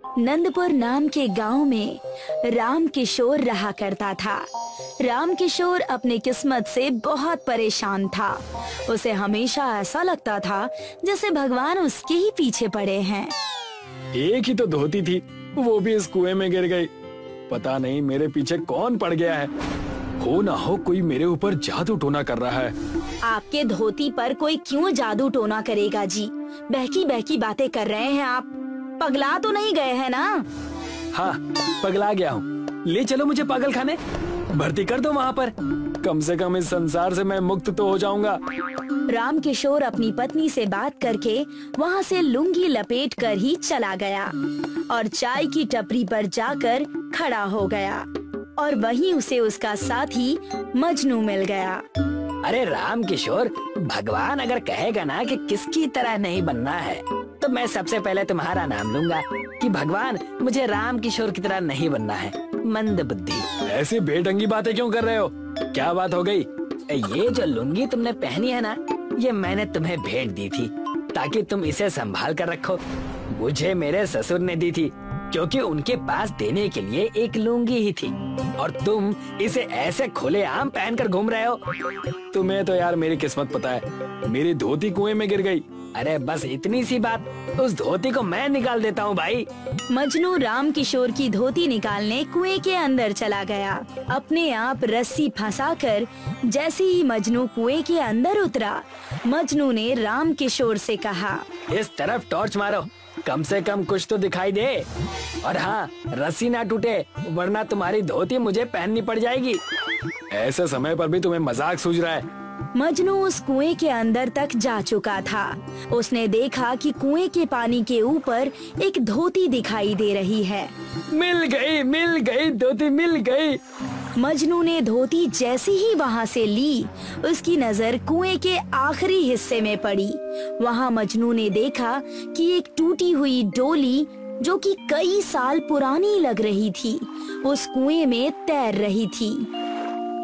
नंदपुर नाम के गांव में राम किशोर रहा करता था। राम किशोर अपनी किस्मत से बहुत परेशान था। उसे हमेशा ऐसा लगता था जैसे भगवान उसके ही पीछे पड़े हैं। एक ही तो धोती थी, वो भी इस कुएं में गिर गई। पता नहीं मेरे पीछे कौन पड़ गया है। हो ना हो कोई मेरे ऊपर जादू टोना कर रहा है। आपके धोती पर कोई क्यों जादू टोना करेगा जी? बहकी बहकी बातें कर रहे हैं आप। पगला तो नहीं गए हैं ना? हाँ, पगला गया हूँ। ले चलो मुझे पागल खाने, भर्ती कर दो वहाँ पर। कम से कम इस संसार से मैं मुक्त तो हो जाऊंगा। राम किशोर अपनी पत्नी से बात करके वहाँ से लुंगी लपेट कर ही चला गया और चाय की टपरी पर जाकर खड़ा हो गया और वहीं उसे उसका साथी मजनू मिल गया। अरे राम किशोर, भगवान अगर कहेगा ना कि किसकी तरह नहीं बनना है तो मैं सबसे पहले तुम्हारा नाम लूंगा कि भगवान मुझे राम किशोर की तरह नहीं बनना है, मंद बुद्धि। ऐसी बेढंगी बातें क्यों कर रहे हो? क्या बात हो गई? ये जो लुंगी तुमने पहनी है ना, ये मैंने तुम्हें भेंट दी थी ताकि तुम इसे संभाल कर रखो। मुझे मेरे ससुर ने दी थी क्योंकि उनके पास देने के लिए एक लुंगी ही थी और तुम इसे ऐसे खुले आम पहन कर घूम रहे हो। तुम्हें तो यार मेरी किस्मत पता है, मेरी धोती कुएं में गिर गई। अरे बस इतनी सी बात, उस धोती को मैं निकाल देता हूँ भाई। मजनू राम किशोर की धोती निकालने कुएं के अंदर चला गया। अपने आप रस्सी फंसाकर जैसे ही मजनू कुएं के अंदर उतरा, मजनू ने राम किशोर से कहा, इस तरफ टॉर्च मारो, कम से कम कुछ तो दिखाई दे। और हाँ, रस्सी ना टूटे वरना तुम्हारी धोती मुझे पहननी पड़ जाएगी। ऐसे समय पर भी तुम्हें मजाक सूझ रहा है? मजनू उस कुएं के अंदर तक जा चुका था। उसने देखा कि कुएं के पानी के ऊपर एक धोती दिखाई दे रही है। मिल गई धोती मिल गई। मजनू ने धोती जैसी ही वहाँ से ली, उसकी नजर कुएं के आखिरी हिस्से में पड़ी। वहाँ मजनू ने देखा कि एक टूटी हुई डोली जो कि कई साल पुरानी लग रही थी, उस कुएं में तैर रही थी।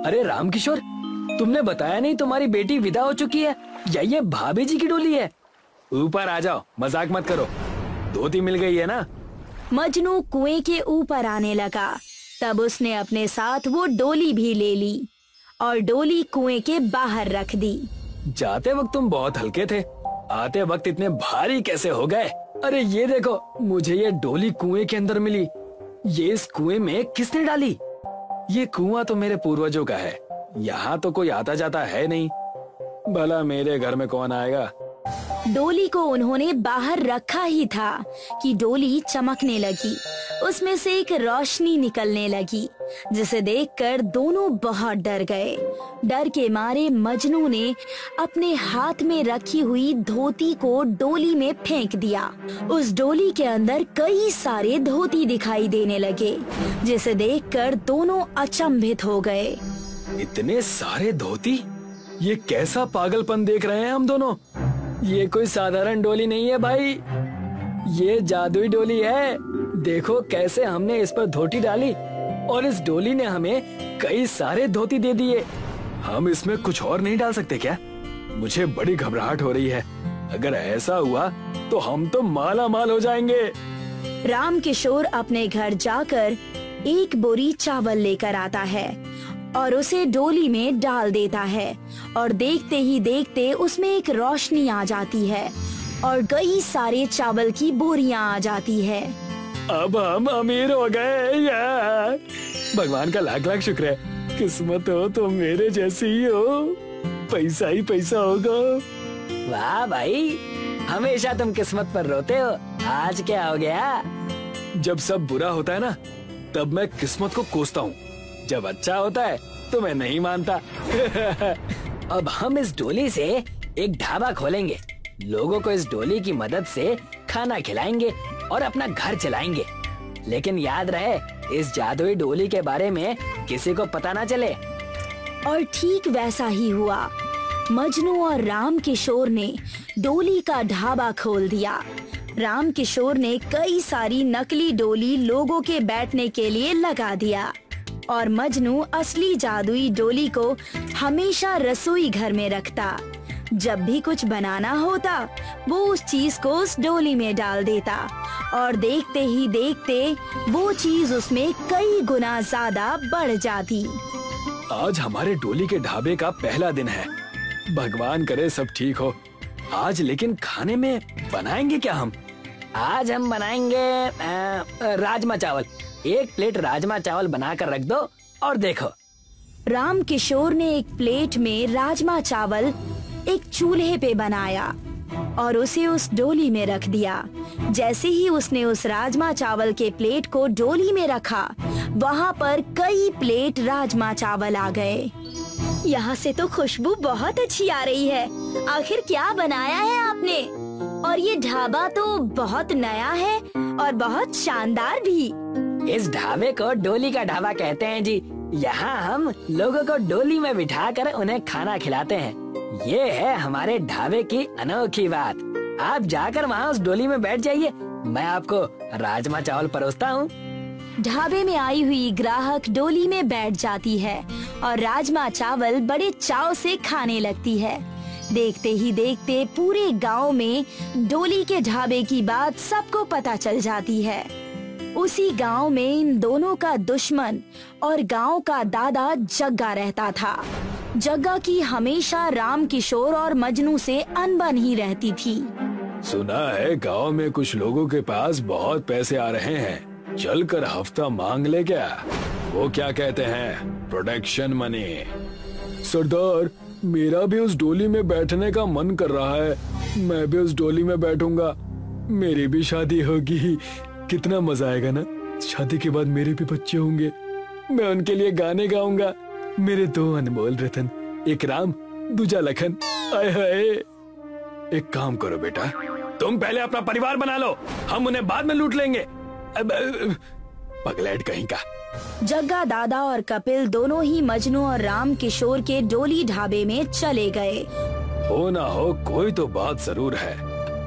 अरे राम किशोर, तुमने बताया नहीं तुम्हारी बेटी विदा हो चुकी है या ये भाभी जी की डोली है? ऊपर आ जाओ, मजाक मत करो। धोती मिल गई है ना? मजनू कुएं के ऊपर आने लगा। तब उसने अपने साथ वो डोली भी ले ली और डोली कुएं के बाहर रख दी। जाते वक्त तुम बहुत हल्के थे, आते वक्त इतने भारी कैसे हो गए? अरे ये देखो, मुझे ये डोली कुएं के अंदर मिली। ये इस कुएं में किसने डाली? ये कुआं तो मेरे पूर्वजों का है, यहाँ तो कोई आता जाता है नहीं। भला मेरे घर में कौन आएगा? डोली को उन्होंने बाहर रखा ही था कि डोली चमकने लगी। उसमें से एक रोशनी निकलने लगी, जिसे देखकर दोनों बहुत डर गए। डर के मारे मजनू ने अपने हाथ में रखी हुई धोती को डोली में फेंक दिया। उस डोली के अंदर कई सारे धोती दिखाई देने लगे, जिसे देखकर दोनों अचंभित हो गए। इतने सारे धोती? ये कैसा पागलपन देख रहे हैं हम दोनों? ये कोई साधारण डोली नहीं है भाई, ये जादुई डोली है। देखो कैसे हमने इस पर धोती डाली और इस डोली ने हमें कई सारे धोती दे दिए। हम इसमें कुछ और नहीं डाल सकते क्या? मुझे बड़ी घबराहट हो रही है। अगर ऐसा हुआ तो हम तो माला माल हो जाएंगे। राम किशोर अपने घर जाकर एक बोरी चावल लेकर आता है और उसे डोली में डाल देता है और देखते ही देखते उसमें एक रोशनी आ जाती है और कई सारे चावल की बोरियां आ जाती है। अब हम अमीर हो गए यार। भगवान का लाख लाख शुक्र है। किस्मत हो तो मेरे जैसी ही हो, पैसा ही पैसा होगा। वाह भाई, हमेशा तुम किस्मत पर रोते हो, आज क्या हो गया? जब सब बुरा होता है ना, तब मैं किस्मत को कोसता हूँ। जब अच्छा होता है तो मैं नहीं मानता। अब हम इस डोली से एक ढाबा खोलेंगे, लोगों को इस डोली की मदद से खाना खिलाएंगे और अपना घर चलाएंगे। लेकिन याद रहे, इस जादुई डोली के बारे में किसी को पता ना चले। और ठीक वैसा ही हुआ। मजनू और राम किशोर ने डोली का ढाबा खोल दिया। राम किशोर ने कई सारी नकली डोली लोगों के बैठने के लिए लगा दिया और मजनू असली जादुई डोली को हमेशा रसोई घर में रखता। जब भी कुछ बनाना होता वो उस चीज को उस डोली में डाल देता और देखते ही देखते वो चीज उसमें कई गुना ज्यादा बढ़ जाती। आज हमारे डोली के ढाबे का पहला दिन है। भगवान करे सब ठीक हो। आज लेकिन खाने में बनाएंगे क्या हम? आज हम बनाएंगे राजमा चावल। 1 प्लेट राजमा चावल बनाकर रख दो और देखो। राम किशोर ने एक प्लेट में राजमा चावल एक चूल्हे पे बनाया और उसे उस डोली में रख दिया। जैसे ही उसने उस राजमा चावल के प्लेट को डोली में रखा, वहाँ पर कई प्लेट राजमा चावल आ गए। यहाँ से तो खुशबू बहुत अच्छी आ रही है। आखिर क्या बनाया है आपने? और ये ढाबा तो बहुत नया है और बहुत शानदार भी। इस ढाबे को डोली का ढाबा कहते हैं जी। यहाँ हम लोगों को डोली में बिठाकर उन्हें खाना खिलाते हैं। ये है हमारे ढाबे की अनोखी बात। आप जाकर वहाँ उस डोली में बैठ जाइए, मैं आपको राजमा चावल परोसता हूँ। ढाबे में आई हुई ग्राहक डोली में बैठ जाती है और राजमा चावल बड़े चाव से खाने लगती है। देखते ही देखते पूरे गांव में डोली के ढाबे की बात सबको पता चल जाती है। उसी गांव में इन दोनों का दुश्मन और गांव का दादा जग्गा रहता था। जग्गा की हमेशा राम किशोर और मजनू से अनबन ही रहती थी। सुना है गांव में कुछ लोगों के पास बहुत पैसे आ रहे हैं, चलकर हफ्ता मांग ले क्या? वो क्या कहते हैं, प्रोटेक्शन मनी। सरदार, मेरा भी उस डोली में बैठने का मन कर रहा है। मैं भी उस डोली में बैठूंगा। मेरी भी शादी होगी। कितना मजा आएगा ना। शादी के बाद मेरे भी बच्चे होंगे। मैं उनके लिए गाने गाऊंगा। मेरे 2 अनमोल रतन, एक राम दूजा लखन। आए हाय। एक काम करो बेटा, तुम पहले अपना परिवार बना लो, हम उन्हें बाद में लूट लेंगे। पगलेट कहीं का। जग्गा दादा और कपिल दोनों ही मजनू और राम किशोर के डोली ढाबे में चले गए। हो ना हो कोई तो बात जरूर है।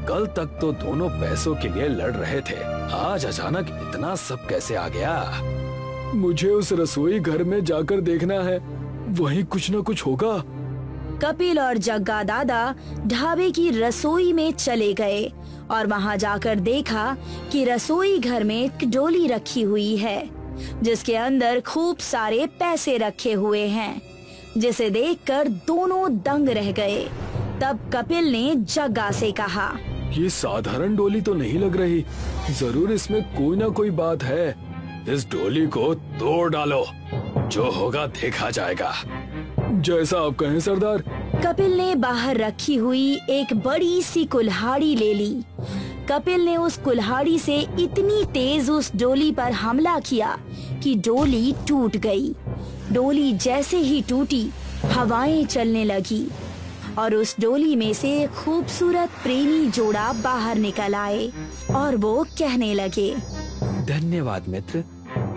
कल तक तो दोनों पैसों के लिए लड़ रहे थे, आज अचानक इतना सब कैसे आ गया? मुझे उस रसोई घर में जाकर देखना है, वहीं कुछ न कुछ होगा। कपिल और जग्गा दादा ढाबे की रसोई में चले गए और वहां जाकर देखा कि रसोई घर में एक डोली रखी हुई है जिसके अंदर खूब सारे पैसे रखे हुए हैं, जिसे देखकर दोनों दंग रह गए। तब कपिल ने जग्गा से कहा, ये साधारण डोली तो नहीं लग रही, जरूर इसमें कोई ना कोई बात है। इस डोली को तोड़ डालो, जो होगा देखा जाएगा। जैसा आप कहें सरदार। कपिल ने बाहर रखी हुई एक बड़ी सी कुल्हाड़ी ले ली। कपिल ने उस कुल्हाड़ी से इतनी तेज उस डोली पर हमला किया कि डोली टूट गई। डोली जैसे ही टूटी, हवाएं चलने लगी और उस डोली में से एक खूबसूरत प्रेमी जोड़ा बाहर निकल आए और वो कहने लगे, धन्यवाद मित्र,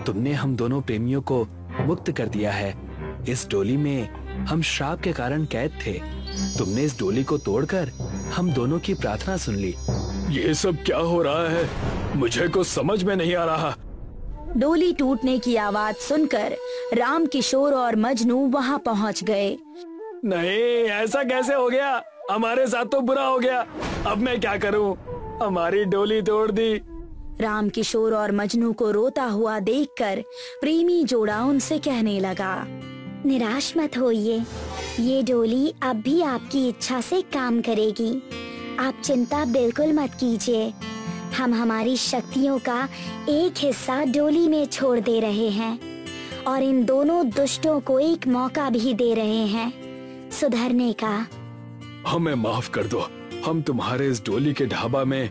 तुमने हम दोनों प्रेमियों को मुक्त कर दिया है। इस डोली में हम श्राप के कारण कैद थे। तुमने इस डोली को तोड़कर हम दोनों की प्रार्थना सुन ली। ये सब क्या हो रहा है, मुझे कुछ समझ में नहीं आ रहा। डोली टूटने की आवाज सुनकर राम किशोर और मजनू वहां पहुंच गए। नहीं, ऐसा कैसे हो गया? हमारे साथ तो बुरा हो गया। अब मैं क्या करूं? हमारी डोली तोड़ दी। राम किशोर और मजनू को रोता हुआ देखकर प्रेमी जोड़ा उनसे कहने लगा, निराश मत होइए, ये डोली अब भी आपकी इच्छा से काम करेगी। आप चिंता बिल्कुल मत कीजिए। हम हमारी शक्तियों का एक हिस्सा डोली में छोड़ दे रहे हैं और इन दोनों दुष्टों को एक मौका भी दे रहे हैं सुधरने का। हमें माफ कर दो, हम तुम्हारे इस डोली के ढाबा में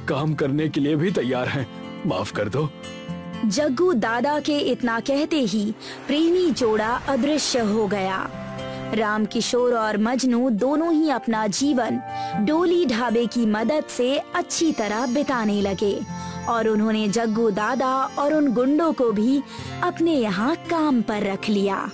काम करने के लिए भी तैयार हैं। माफ कर दो। जग्गू दादा के इतना कहते ही प्रेमी जोड़ा अदृश्य हो गया। राम किशोर और मजनू दोनों ही अपना जीवन डोली ढाबे की मदद से अच्छी तरह बिताने लगे और उन्होंने जग्गू दादा और उन गुंडों को भी अपने यहाँ काम पर रख लिया।